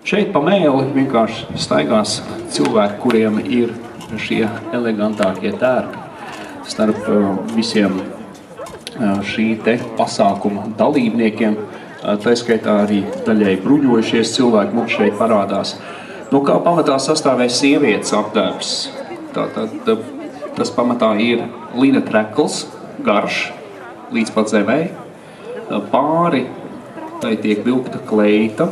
Šeit pa mēli vienkārši staigās cilvēki, kuriem ir šie elegantākie tērpi. Starp visiem šī te pasākuma dalībniekiem, tā skaitā arī daļai bruņojušies cilvēki mums šeit parādās. No kā pamatā sastāvēs sievietes aptērps. Tātad tas pamatā ir lina trekls, garš, līdz pat zemē. Pāri tai tiek vilkta kleita,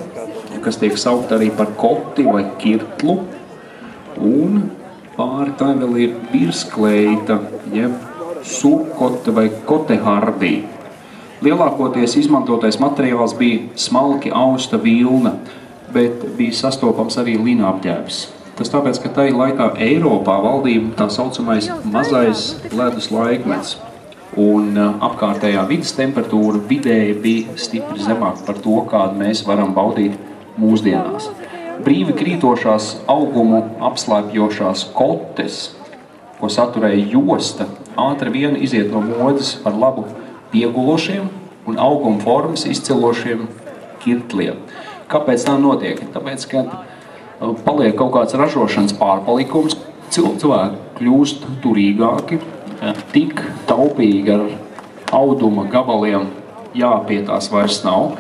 kas tiek saukt arī par koti vai kirtlu. Un pāri tai vēl ir virskleita, jeb surkote vai kotehardī. Lielākoties izmantotais materiāls bija smalki austa vilna, bet bija sastopams arī lina apģērbs. Tas tāpēc, ka tai laikā Eiropā valdīja tā saucamais mazais ledus laikmets. Un apkārtējā vidas temperatūra vidēji bija stipri zemāka par to, kādu mēs varam baudīt mūsdienās. Brīvi krītošās augumu apslēpjošās kotes, ko saturēja josta, ātri vien iziet no modes par labu piegulošiem un auguma formas izcilošiem kirtliem. Kāpēc tā notiek? Tāpēc, ka paliek kaut kāds ražošanas pārpalikums, cilvēki kļūst turīgāki, tik taupīgi ar auduma gabaliem jāpietās vairs nav.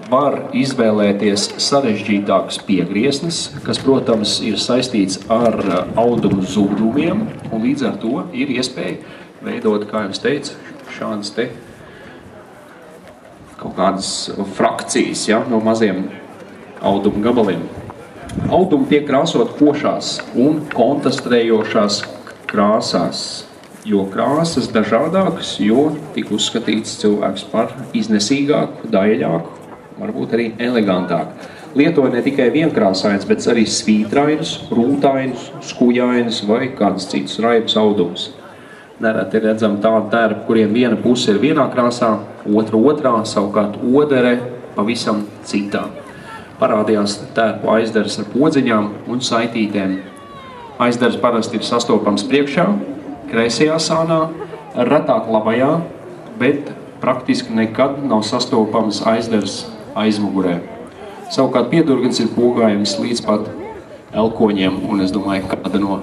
Var izvēlēties sarežģītākas piegrieznes, kas, protams, ir saistīts ar audumu zudumiem, un līdz ar to ir iespēja veidot, kā jums teicu, šādas te kaut kādas frakcijas, ja, no maziem audumu gabaliem. Audumi tiek krāsot košās un kontrastējošās krāsās, jo krāsas dažādākas, jo tik uzskatīts cilvēks par iznesīgāku, daļāku, varbūt arī elegantāk. Lietoja ne tikai vienkrāsains, bet arī svītrainus, rūtainus, skujainus vai kādus citus raibus audumus. Nereti redzam tādu tērpu, kuriem viena puse ir vienā krāsā, otra otrā, savukārt odere pavisam citā. Parādījās tērpu aizdars ar podziņām un saitītēm. Aizdars parasti ir sastopams priekšā, kreisajā sānā, retāk labajā, bet praktiski nekad nav sastopams aizdars aizmugurē. Savukārt piedurgans ir pogājums līdz pat elkoņiem, un es domāju, kāda no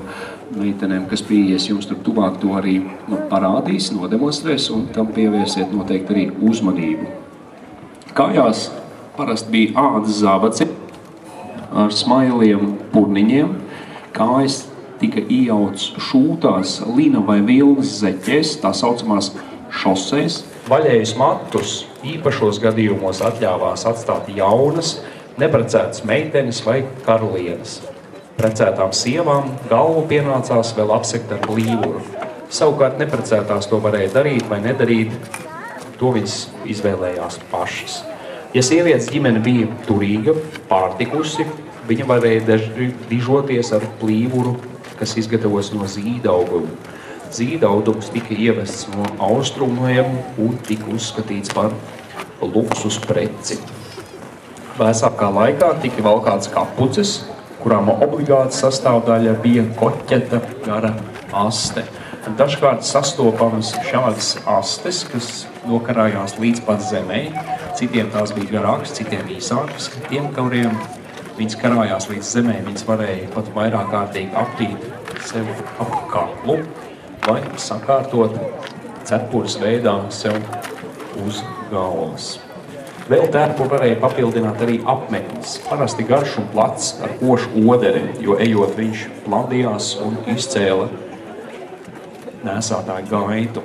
meitenēm, kas pieies jums tur tuvāk, to arī parādīs, nodemonstrēs, un tam pievērsiet noteikti arī uzmanību. Kājās parasti bija ādas zābaci ar smailiem purniņiem, kājas tika iejauts šūtās, lina vai vilnas zeķēs, tā saucamās šosēs. Vaļējus matus īpašos gadījumos atļāvās atstāt jaunas, neprecētas meitenes vai karalienes. Precētām sievām galvu pienācās vēl apsekt ar blīvuru. Savukārt neprecētās to varēja darīt vai nedarīt, to viņas izvēlējās pašas. Ja sievietes ģimene bija turīga, pārtikusi, viņa varēja dižoties ar blīvuru, kas izgatavos no zīdauguma. Zīdaudums tika ievests no austrumiem un tika uzskatīts par luksus preci. Vēsākā laikā tika valkāts kapuces, kurām obligāta sastāvdaļa bija koķeta gara aste. Dažkārt sastopamas šādas astes, kas nokarājās līdz pat zemē. Citiem tās bija garākas, citiem īsākas. Tiem, kuriem viņas karājās līdz zemē, viņas varēja pat vairāk kārtīgi aptīt sev ap kaklu vai sakārtot cepures veidā sev uz galvas. Vēl tērpu varēja papildināt arī apmetnis, parasti garš un plats ar košu oderi, jo ejot viņš plandījās un izcēla nēsātāju gaitu.